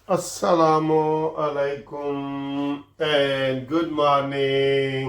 Assalamu alaikum and good morning.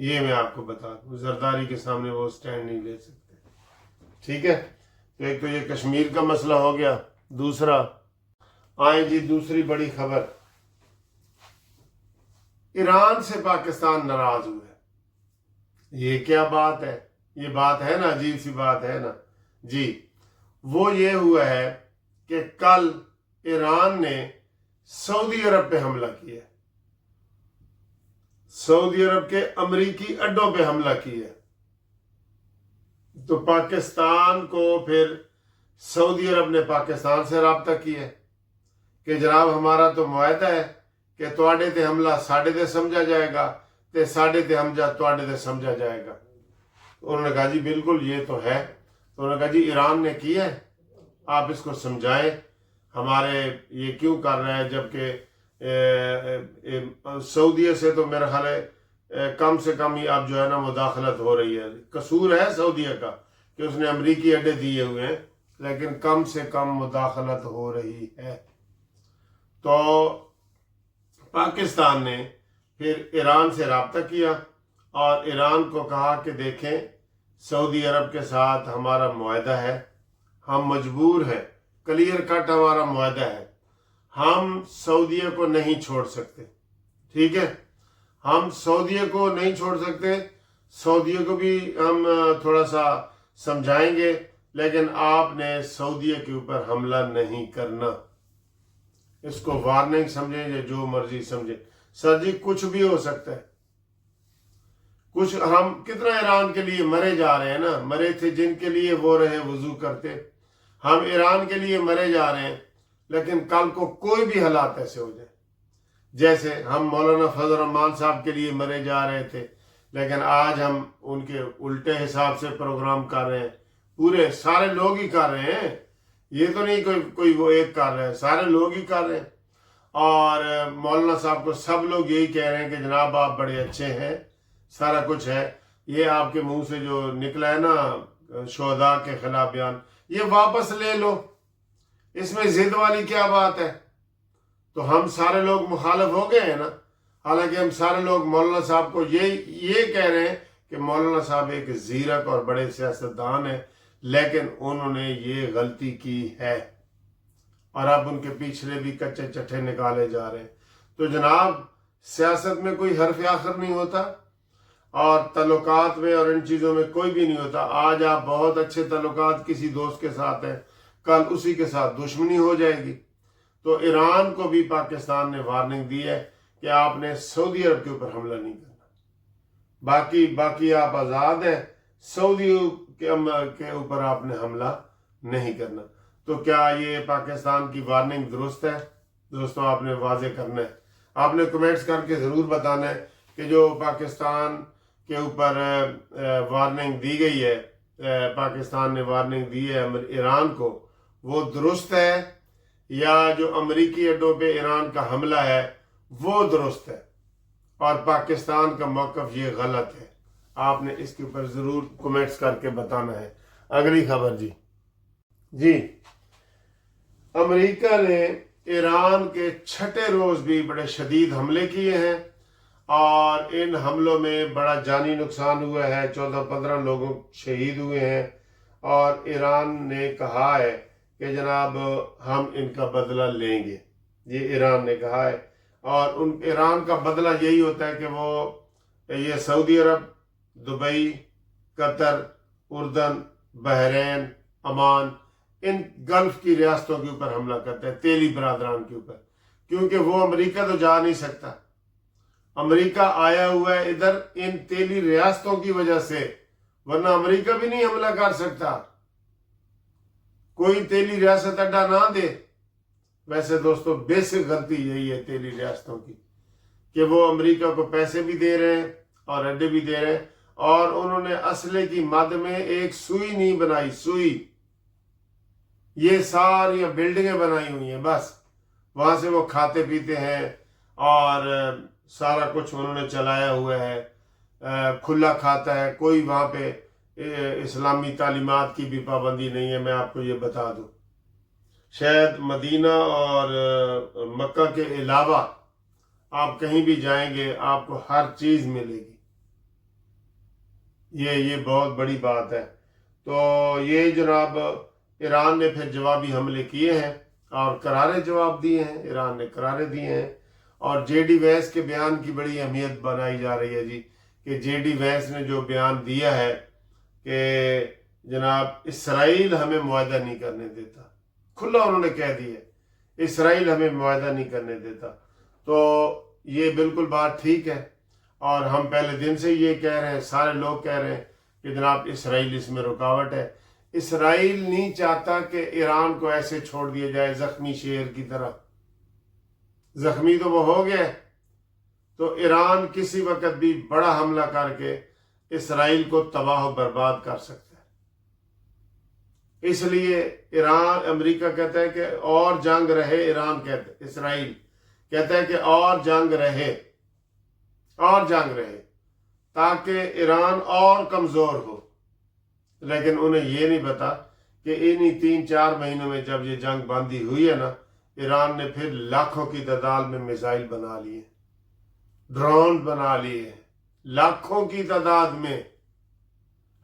یہ میں آپ کو بتا دوں، زرداری کے سامنے وہ سٹینڈ نہیں لے سکتے، ٹھیک ہے؟ تو ایک تو یہ کشمیر کا مسئلہ ہو گیا، دوسرا آئیں جی دوسری بڑی خبر، ایران سے پاکستان ناراض ہوا ہے۔ یہ کیا بات ہے؟ یہ بات ہے نا، عجیب سی بات ہے نا جی۔ وہ یہ ہوا ہے کہ کل ایران نے سعودی عرب پہ حملہ کیا، سعودی عرب کے امریکی اڈوں پہ حملہ کیا، تو پاکستان کو پھر سعودی عرب نے پاکستان سے رابطہ کیا کہ جناب ہمارا تو معاہدہ ہے کہ تواڈے تے حملہ ساڈے تے سمجھا جائے گا تے ساڈے تے حملہ تواڈے تے سمجھا جائے گا۔ انہوں نے کہا جی بالکل یہ تو ہے۔ تو انہوں نے کہا جی ایران نے کیا ہے، آپ اس کو سمجھائیں، ہمارے یہ کیوں کر رہا ہے، جبکہ سعودیہ سے تو میرا خیال ہے کم سے کم ہی اب جو ہے نا مداخلت ہو رہی ہے۔ قصور ہے سعودیہ کا کہ اس نے امریکی اڈے دیے ہوئے ہیں، لیکن کم سے کم مداخلت ہو رہی ہے۔ تو پاکستان نے پھر ایران سے رابطہ کیا اور ایران کو کہا کہ دیکھیں سعودی عرب کے ساتھ ہمارا معاہدہ ہے، ہم مجبور ہیں، کلیئر کٹ ہمارا معاہدہ ہے، ہم سعودیہ کو نہیں چھوڑ سکتے، ٹھیک ہے؟ ہم سعودیہ کو نہیں چھوڑ سکتے، سعودیہ کو بھی ہم تھوڑا سا سمجھائیں گے، لیکن آپ نے سعودیہ کے اوپر حملہ نہیں کرنا۔ اس کو وارننگ سمجھیں یا جو مرضی سمجھیں، سر جی کچھ بھی ہو سکتا ہے، کچھ ہم کتنا ایران کے لیے مرے جا رہے ہیں نا، مرے تھے جن کے لیے وہ رہے وضو کرتے، ہم ایران کے لیے مرے جا رہے ہیں، لیکن کل کو کوئی بھی حالات ایسے ہو جائے، جیسے ہم مولانا فضل الرحمان صاحب کے لیے مرے جا رہے تھے، لیکن آج ہم ان کے الٹے حساب سے پروگرام کر رہے ہیں، پورے سارے لوگ ہی کر رہے ہیں، یہ تو نہیں کوئی وہ ایک کر رہے ہیں، سارے لوگ ہی کر رہے ہیں۔ اور مولانا صاحب کو سب لوگ یہی کہہ رہے ہیں کہ جناب آپ بڑے اچھے ہیں، سارا کچھ ہے، یہ آپ کے منہ سے جو نکلا ہے نا شہداء کے خلاف بیان، یہ واپس لے لو، اس میں ضد والی کیا بات ہے؟ تو ہم سارے لوگ مخالف ہو گئے ہیں نا، حالانکہ ہم سارے لوگ مولانا صاحب کو یہ کہہ رہے ہیں کہ مولانا صاحب ایک زیرک اور بڑے سیاستدان ہیں، لیکن انہوں نے یہ غلطی کی ہے اور اب ان کے پیچھے بھی کچے چٹھے نکالے جا رہے ہیں۔ تو جناب سیاست میں کوئی حرف آخر نہیں ہوتا اور تعلقات میں اور ان چیزوں میں کوئی بھی نہیں ہوتا۔ آج آپ بہت اچھے تعلقات کسی دوست کے ساتھ ہیں، کل اسی کے ساتھ دشمنی ہو جائے گی۔ تو ایران کو بھی پاکستان نے وارننگ دی ہے کہ آپ نے سعودی عرب کے اوپر حملہ نہیں کرنا، باقی آپ آزاد ہیں، سعودی کے اوپر آپ نے حملہ نہیں کرنا۔ تو کیا یہ پاکستان کی وارننگ درست ہے؟ دوستوں آپ نے واضح کرنا ہے، آپ نے کمنٹس کر کے ضرور بتانا ہے کہ جو پاکستان کے اوپر وارننگ دی گئی ہے، پاکستان نے وارننگ دی ہے ایران کو، وہ درست ہے یا جو امریکی اڈوں پہ ایران کا حملہ ہے وہ درست ہے، اور پاکستان کا موقف یہ غلط ہے؟ آپ نے اس کے اوپر ضرور کمنٹس کر کے بتانا ہے۔ اگلی خبر جی امریکہ نے ایران کے چھٹے روز بھی بڑے شدید حملے کیے ہیں اور ان حملوں میں بڑا جانی نقصان ہوا ہے، 14-15 لوگوں شہید ہوئے ہیں، اور ایران نے کہا ہے کہ جناب ہم ان کا بدلہ لیں گے، یہ ایران نے کہا ہے۔ اور ایران کا بدلہ یہی ہوتا ہے کہ وہ یہ سعودی عرب، دبئی، قطر، اردن، بحرین، عمان، ان گلف کی ریاستوں کے اوپر حملہ کرتا ہے، تیلی برادران کے اوپر، کیونکہ وہ امریکہ تو جا نہیں سکتا، امریکہ آیا ہوا ہے ادھر ان تیلی ریاستوں کی وجہ سے، ورنہ امریکہ بھی نہیں حملہ کر سکتا، کوئی تیلی ریاست اڈا نہ دے۔ ویسے دوستو بیسک غلطی یہی ہے تیلی ریاستوں کی کہ وہ امریکہ کو پیسے بھی دے رہے ہیں اور اڈے بھی دے رہے ہیں، اور انہوں نے اسلحے کی مد میں ایک سوئی نہیں بنائی، سوئی، یہ ساری بلڈنگیں بنائی ہوئی ہیں، بس وہاں سے وہ کھاتے پیتے ہیں اور سارا کچھ انہوں نے چلایا ہوا ہے، کھلا کھاتا ہے، کوئی وہاں پہ اسلامی تعلیمات کی بھی پابندی نہیں ہے۔ میں آپ کو یہ بتا دوں، شاید مدینہ اور مکہ کے علاوہ آپ کہیں بھی جائیں گے آپ کو ہر چیز ملے گی، یہ بہت بڑی بات ہے۔ تو یہ جناب ایران نے پھر جوابی حملے کیے ہیں اور کرارے جواب دیے ہیں، ایران نے کرارے دیے ہیں، اور جے ڈی وینس کے بیان کی بڑی اہمیت بنائی جا رہی ہے جی، کہ جے ڈی وینس نے جو بیان دیا ہے کہ جناب اسرائیل ہمیں معاہدہ نہیں کرنے دیتا، کھلا انہوں نے کہہ دیا اسرائیل ہمیں معاہدہ نہیں کرنے دیتا۔ تو یہ بالکل بات ٹھیک ہے، اور ہم پہلے دن سے یہ کہہ رہے ہیں، سارے لوگ کہہ رہے ہیں کہ جناب اسرائیل اس میں رکاوٹ ہے۔ اسرائیل نہیں چاہتا کہ ایران کو ایسے چھوڑ دیا جائے زخمی شیر کی طرح، زخمی تو وہ ہو گیا، تو ایران کسی وقت بھی بڑا حملہ کر کے اسرائیل کو تباہ و برباد کر سکتا ہے۔ اس لیے ایران، امریکہ کہتا ہے کہ اور جنگ رہے، ایران کہتا ہے، اسرائیل کہتا ہے کہ اور جنگ رہے، اور جنگ رہے، تاکہ ایران اور کمزور ہو۔ لیکن انہیں یہ نہیں پتا کہ انہی 3-4 مہینوں میں جب یہ جنگ بندی ہوئی ہے نا، ایران نے پھر لاکھوں کی تعداد میں میزائل بنا لیے، ڈرون بنا لیے، لاکھوں کی تعداد میں،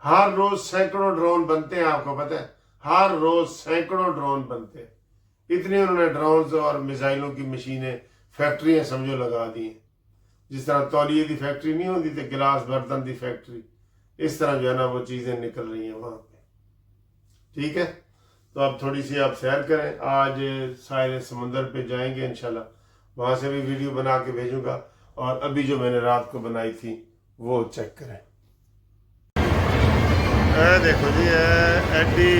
ہر روز سینکڑوں ڈرون بنتے ہیں، آپ کو پتہ ہے ہر روز سینکڑوں ڈرون بنتے ہیں۔ اتنی انہوں نے ڈرونز اور میزائلوں کی مشینیں، فیکٹریاں سمجھو لگا دی ہیں، جس طرح تولیے دی فیکٹری نہیں ہوتی تھی، گلاس برتن دی فیکٹری، اس طرح جو ہے نا وہ چیزیں نکل رہی ہیں وہاں پہ۔ ٹھیک ہے، تو اب تھوڑی سی آپ سیر کریں، آج ساحل سمندر پہ جائیں گے انشاءاللہ، وہاں سے بھی ویڈیو بنا کے بھیجوں گا، اور ابھی جو میں نے رات کو بنائی تھی وہ چیک کریں۔ دیکھو جی ایڈی،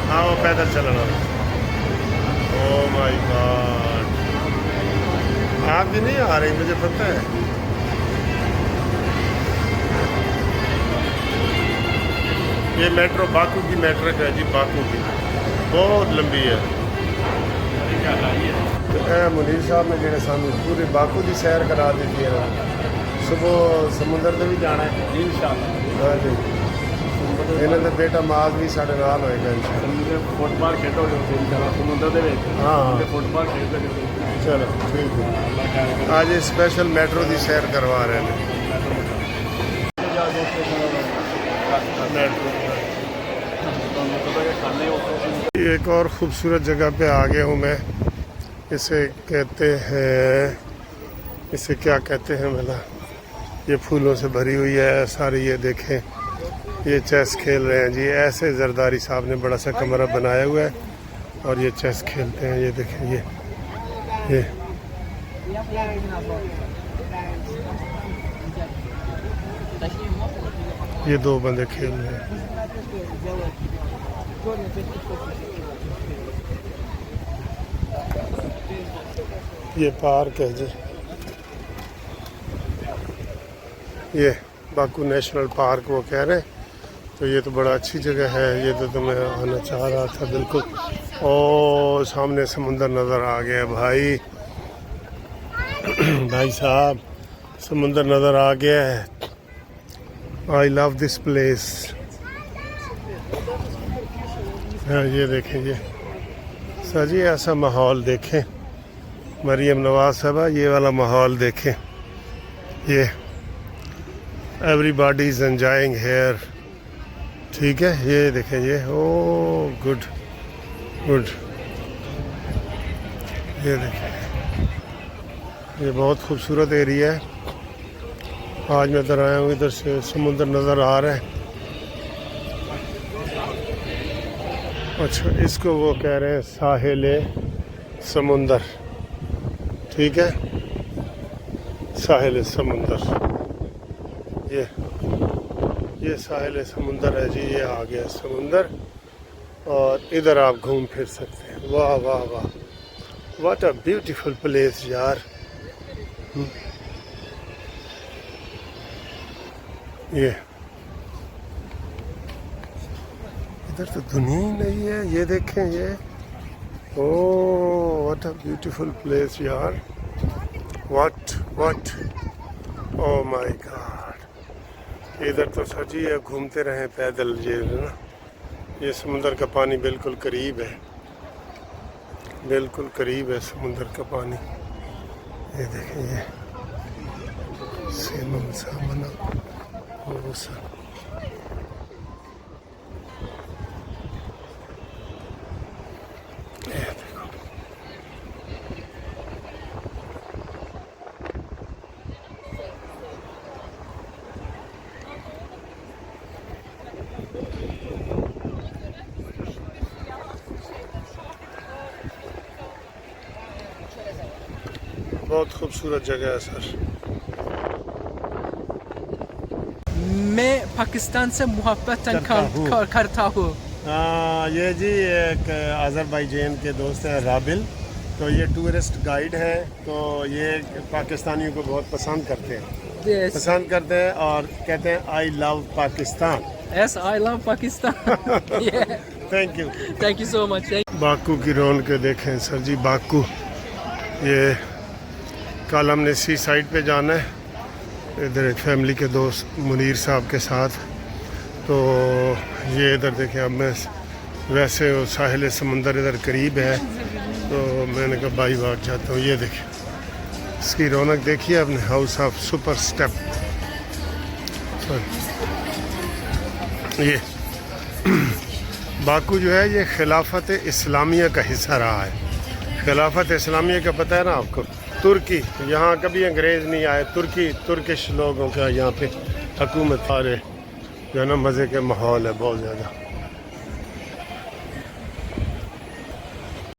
ہاں وہ پیدل چلنا، او مائی گاڈ، آپ بھی نہیں آ رہی مجھے پتہ ہے۔ یہ میٹرو باکو کی میٹرک ہے جی، باکو کی بہت لمبی ہے۔ منیر صاحب نے جڑے سانو پورے باکو کی سیر کرا دیتی ہے، صبح سمندر سے بھی جانا ہے انشاءاللہ۔ ہاں جی، انہوں نے بیٹا ماز بھی سارے نال ہوئے گا انشاءاللہ۔ فٹ بال کھیڈو گے انشاءاللہ سمندر دے وچ، ہاں فٹ بال کھیڈتے گے۔ چلو ٹھیک ہے، آج اسپیشل میٹرو کی سیر کروا رہے ہیں۔ ایک اور خوبصورت جگہ پہ آ گیا ہوں میں، اسے کہتے ہیں، اسے کیا کہتے ہیں بھلا، یہ پھولوں سے بھری ہوئی ہے ساری، یہ دیکھیں یہ چیس کھیل رہے ہیں جی، ایسے زرداری صاحب نے بڑا سا کمرہ بنایا ہوا ہے اور یہ چیس کھیلتے ہیں، یہ دیکھیں یہ 2 بندے کھیل رہے ہیں۔ یہ پارک ہے جی، یہ باکو نیشنل پارک وہ کہہ رہے ہیں، تو یہ تو بڑا اچھی جگہ ہے، یہ تو میں آنا چاہ رہا تھا بالکل۔ اور سامنے سمندر نظر آ گیا بھائی، بھائی صاحب سمندر نظر آ گیا ہے۔ آئی لو دس پلیس۔ یہ دیکھیں، یہ سر جی ایسا ماحول دیکھیں، مریم نواز صاحبہ یہ والا ماحول دیکھیں، یہ everybody is enjoying here, ٹھیک ہے، یہ دیکھیں، یہ او گڈ گڈ، یہ دیکھیں، یہ بہت خوبصورت ایریا ہے۔ آج میں ادھر آیا ہوں، ادھر سے سمندر نظر آ رہا ہے۔ اچھا، اس کو وہ کہہ رہے ہیں ساحل سمندر، ٹھیک ہے، ساحل سمندر، یہ ساحل سمندر ہے جی، یہ آ گیا سمندر، اور ادھر آپ گھوم پھر سکتے ہیں۔ واہ واہ واہ، واٹ اے بیوٹیفل پلیس یار۔ یہ ادھر تو دنیا ہی نہیں ہے، یہ دیکھیں، یہ اوہ واٹ اے بیوٹیفل پلیس یار، واٹ او مائی گاڈ۔ ادھر تو سچی ہے، گھومتے رہیں پیدل، یہ سمندر کا پانی بالکل قریب ہے، بالکل قریب ہے سمندر کا پانی۔ یہ دیکھیں، یہ بہت خوبصورت جگہ ہے سر. میں پاکستان سے محبت کرتا ہوں. یہ جی ایک آذربائیجان کے دوست ہیں رابل, تو یہ ٹورسٹ گائیڈ ہے, تو یہ پاکستانیوں کو بہت پسند کرتے ہیں اور کہتے ہیں I love Pakistan. Yes, I love Pakistan. Yeah. Thank you. Thank you so much. Baku کی رونقیں دیکھیں سر جی. باکو, یہ کل ہم نے سی سائڈ پہ جانا ہے ادھر ایک فیملی کے دوست منیر صاحب کے ساتھ, تو یہ ادھر دیکھیں. اب میں ویسے ساحل سمندر ادھر قریب ہے, تو میں نے کہا بائی واک جاتا ہوں. یہ دیکھیں اس کی رونق دیکھیے آپ نے. House of super step. یہ باکو جو ہے یہ خلافت اسلامیہ کا حصہ رہا ہے. خلافت اسلامیہ کا پتہ ہے نا آپ کو, ترکی. یہاں کبھی انگریز نہیں آئے, ترکش لوگوں کا یہاں پہ حکومت. سارے جو ہے نا مزے کے ماحول ہے بہت زیادہ.